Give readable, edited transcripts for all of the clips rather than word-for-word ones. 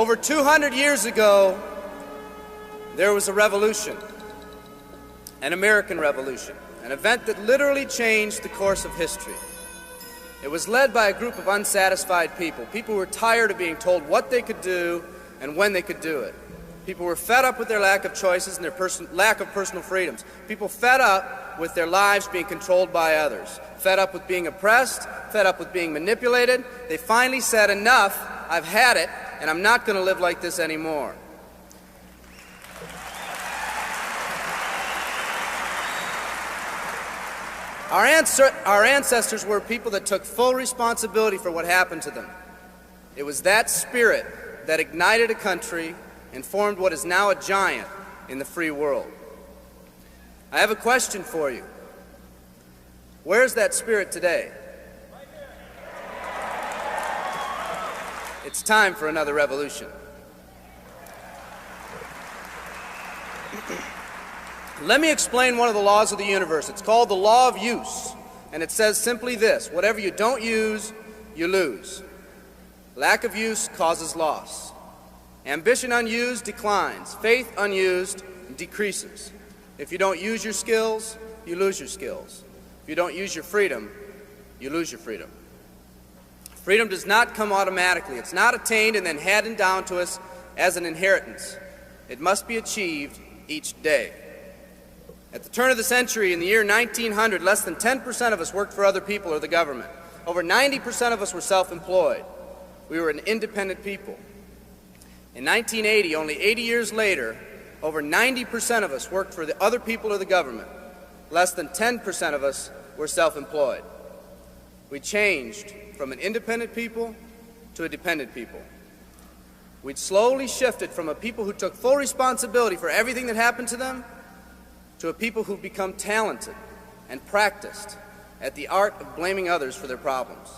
Over 200 years ago, there was a revolution, an American Revolution, an event that literally changed the course of history. It was led by a group of unsatisfied people. People who were tired of being told what they could do and when they could do it. People were fed up with their lack of choices and their lack of personal freedoms. People fed up with their lives being controlled by others. Fed up with being oppressed, fed up with being manipulated. They finally said, enough, I've had it, and I'm not going to live like this anymore. Our ancestors were people that took full responsibility for what happened to them. It was that spirit that ignited a country and formed what is now a giant in the free world. I have a question for you. Where's that spirit today? It's time for another revolution. Let me explain one of the laws of the universe. It's called the law of use, and it says simply this: whatever you don't use, you lose. Lack of use causes loss. Ambition unused declines. Faith unused decreases. If you don't use your skills, you lose your skills. If you don't use your freedom, you lose your freedom. Freedom does not come automatically. It's not attained and then handed down to us as an inheritance. It must be achieved each day. At the turn of the century, in the year 1900, less than 10% of us worked for other people or the government. Over 90% of us were self-employed. We were an independent people. In 1980, only 80 years later, over 90% of us worked for the other people or the government. Less than 10% of us were self-employed. We changed from an independent people to a dependent people. We'd slowly shifted from a people who took full responsibility for everything that happened to them to a people who've become talented and practiced at the art of blaming others for their problems.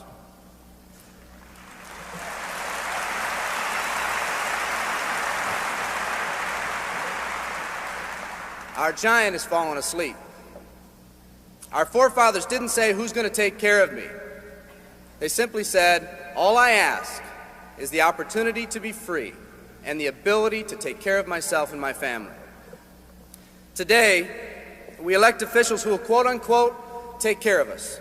Our giant has fallen asleep. Our forefathers didn't say, "Who's going to take care of me?" They simply said, "All I ask is the opportunity to be free and the ability to take care of myself and my family." Today, we elect officials who will quote-unquote take care of us.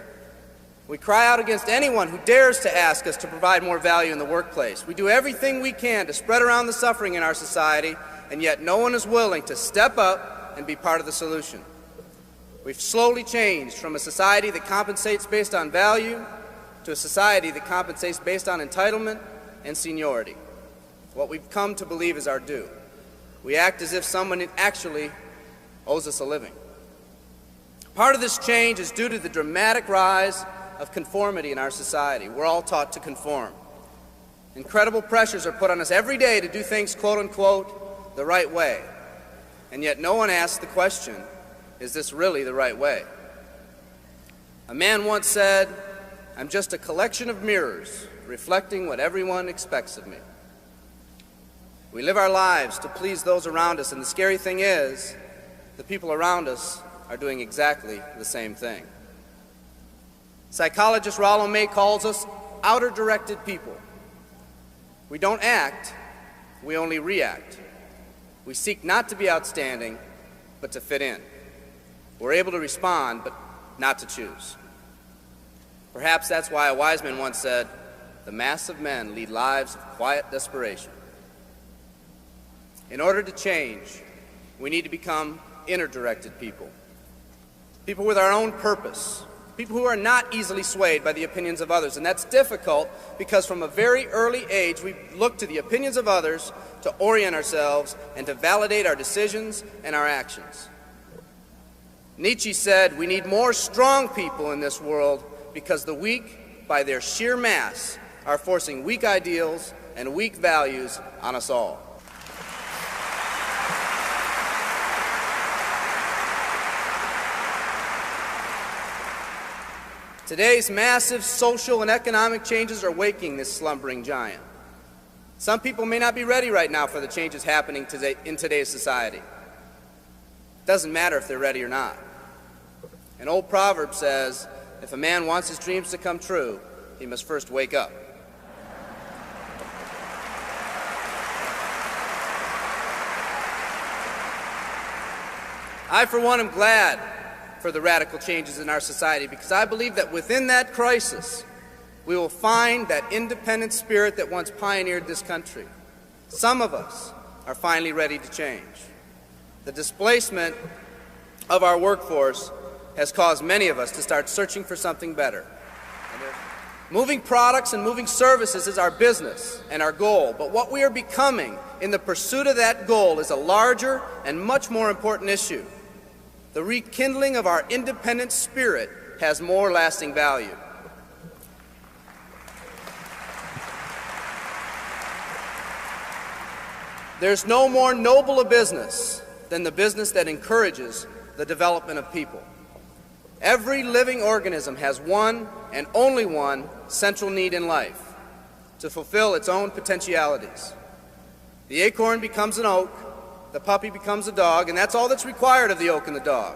We cry out against anyone who dares to ask us to provide more value in the workplace. We do everything we can to spread around the suffering in our society, and yet no one is willing to step up and be part of the solution. We've slowly changed from a society that compensates based on value to a society that compensates based on entitlement and seniority. What we've come to believe is our due. We act as if someone actually owes us a living. Part of this change is due to the dramatic rise of conformity in our society. We're all taught to conform. Incredible pressures are put on us every day to do things, quote-unquote, the right way. And yet no one asks the question, is this really the right way? A man once said, "I'm just a collection of mirrors reflecting what everyone expects of me." We live our lives to please those around us, and the scary thing is, the people around us are doing exactly the same thing. Psychologist Rollo May calls us outer-directed people. We don't act, we only react. We seek not to be outstanding, but to fit in. We're able to respond, but not to choose. Perhaps that's why a wise man once said, "The mass of men lead lives of quiet desperation." In order to change, we need to become inner-directed people. People with our own purpose. People who are not easily swayed by the opinions of others. And that's difficult because from a very early age we look to the opinions of others to orient ourselves and to validate our decisions and our actions. Nietzsche said, "We need more strong people in this world because the weak, by their sheer mass, are forcing weak ideals and weak values on us all." Today's massive social and economic changes are waking this slumbering giant. Some people may not be ready right now for the changes happening today in today's society. It doesn't matter if they're ready or not. An old proverb says, if a man wants his dreams to come true, he must first wake up. I, for one, am glad for the radical changes in our society because I believe that within that crisis, we will find that independent spirit that once pioneered this country. Some of us are finally ready to change. The displacement of our workforce has caused many of us to start searching for something better. Moving products and moving services is our business and our goal, but what we are becoming in the pursuit of that goal is a larger and much more important issue. The rekindling of our independent spirit has more lasting value. There's no more noble a business than the business that encourages the development of people. Every living organism has one and only one central need in life: to fulfill its own potentialities. The acorn becomes an oak, the puppy becomes a dog, and that's all that's required of the oak and the dog.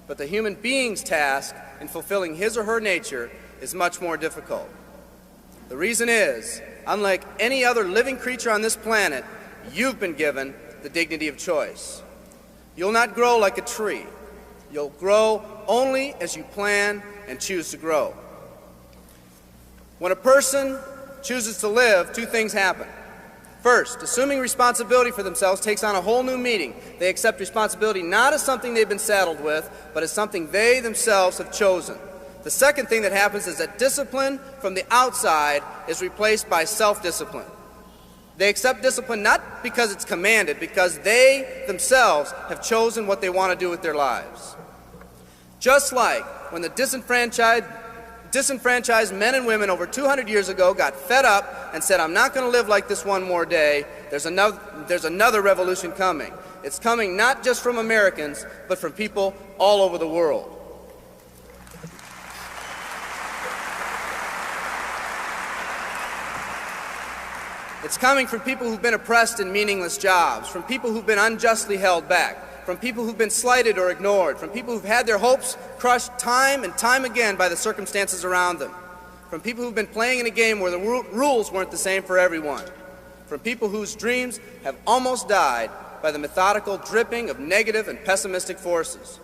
But the human being's task in fulfilling his or her nature is much more difficult. The reason is, unlike any other living creature on this planet, you've been given the dignity of choice. You'll not grow like a tree. You'll grow only as you plan and choose to grow. When a person chooses to live, two things happen. First, assuming responsibility for themselves takes on a whole new meaning. They accept responsibility not as something they've been saddled with, but as something they themselves have chosen. The second thing that happens is that discipline from the outside is replaced by self-discipline. They accept discipline not because it's commanded, because they themselves have chosen what they want to do with their lives. Just like when the disenfranchised men and women over 200 years ago got fed up and said, I'm not going to live like this one more day, there's another revolution coming. It's coming not just from Americans, but from people all over the world. It's coming from people who've been oppressed in meaningless jobs, from people who've been unjustly held back, from people who've been slighted or ignored, from people who've had their hopes crushed time and time again by the circumstances around them, from people who've been playing in a game where the rules weren't the same for everyone, from people whose dreams have almost died by the methodical dripping of negative and pessimistic forces,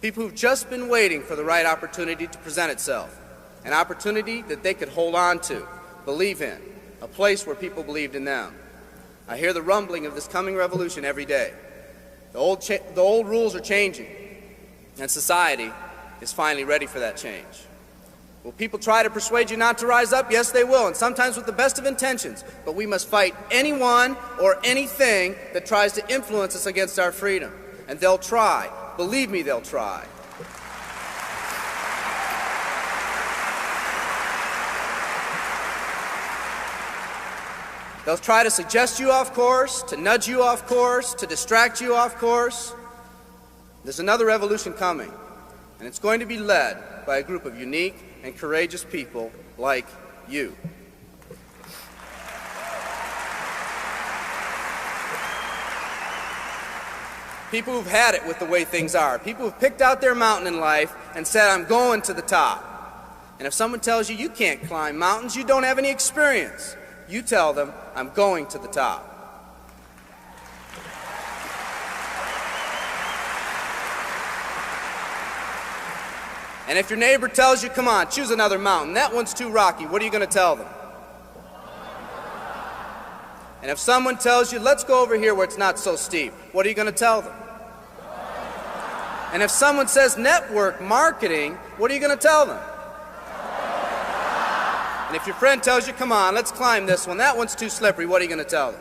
people who've just been waiting for the right opportunity to present itself, an opportunity that they could hold on to, believe in, a place where people believed in them. I hear the rumbling of this coming revolution every day. The old rules are changing, and society is finally ready for that change. Will people try to persuade you not to rise up? Yes, they will, and sometimes with the best of intentions. But we must fight anyone or anything that tries to influence us against our freedom. And they'll try. Believe me, they'll try. They'll try to suggest you off course, to nudge you off course, to distract you off course. There's another revolution coming, and it's going to be led by a group of unique and courageous people like you. People who've had it with the way things are. People who've picked out their mountain in life and said, I'm going to the top. And if someone tells you you can't climb mountains, you don't have any experience. You tell them, I'm going to the top. And if your neighbor tells you, come on, choose another mountain, that one's too rocky, what are you going to tell them? And if someone tells you, let's go over here where it's not so steep, what are you going to tell them? And if someone says network marketing, what are you going to tell them? And if your friend tells you, come on, let's climb this one, that one's too slippery, what are you going to tell them?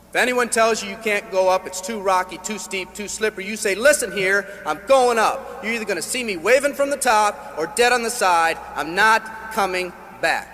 If anyone tells you you can't go up, it's too rocky, too steep, too slippery, you say, listen here, I'm going up. You're either going to see me waving from the top or dead on the side. I'm not coming back.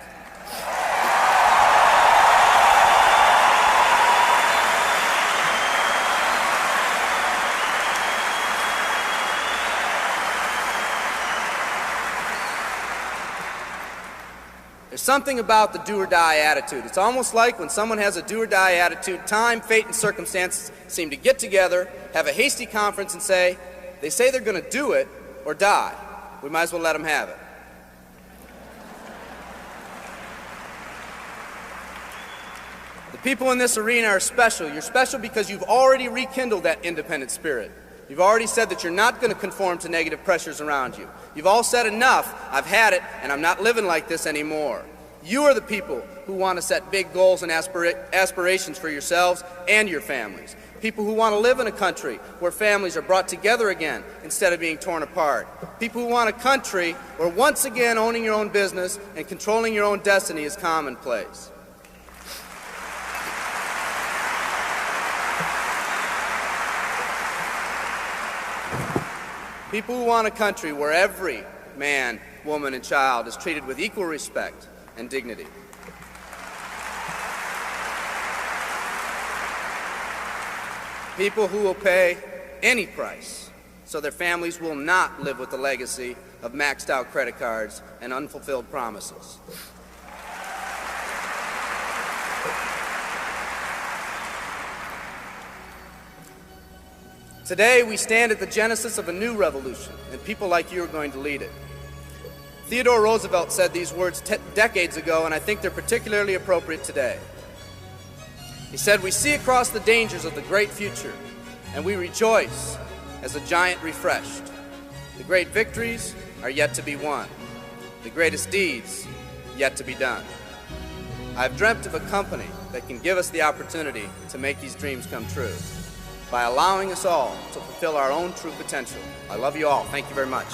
There's something about the do-or-die attitude. It's almost like when someone has a do-or-die attitude, time, fate, and circumstances seem to get together, have a hasty conference, and say, they say they're going to do it or die. We might as well let them have it. The people in this arena are special. You're special because you've already rekindled that independent spirit. You've already said that you're not going to conform to negative pressures around you. You've all said enough, I've had it, and I'm not living like this anymore. You are the people who want to set big goals and aspirations for yourselves and your families. People who want to live in a country where families are brought together again instead of being torn apart. People who want a country where once again owning your own business and controlling your own destiny is commonplace. People who want a country where every man, woman, and child is treated with equal respect and dignity. People who will pay any price so their families will not live with the legacy of maxed out credit cards and unfulfilled promises. Today, we stand at the genesis of a new revolution, and people like you are going to lead it. Theodore Roosevelt said these words decades ago, and I think they're particularly appropriate today. He said, "We see across the dangers of the great future, and we rejoice as a giant refreshed. The great victories are yet to be won, the greatest deeds yet to be done. I've dreamt of a company that can give us the opportunity to make these dreams come true by allowing us all to fulfill our own true potential." I love you all. Thank you very much.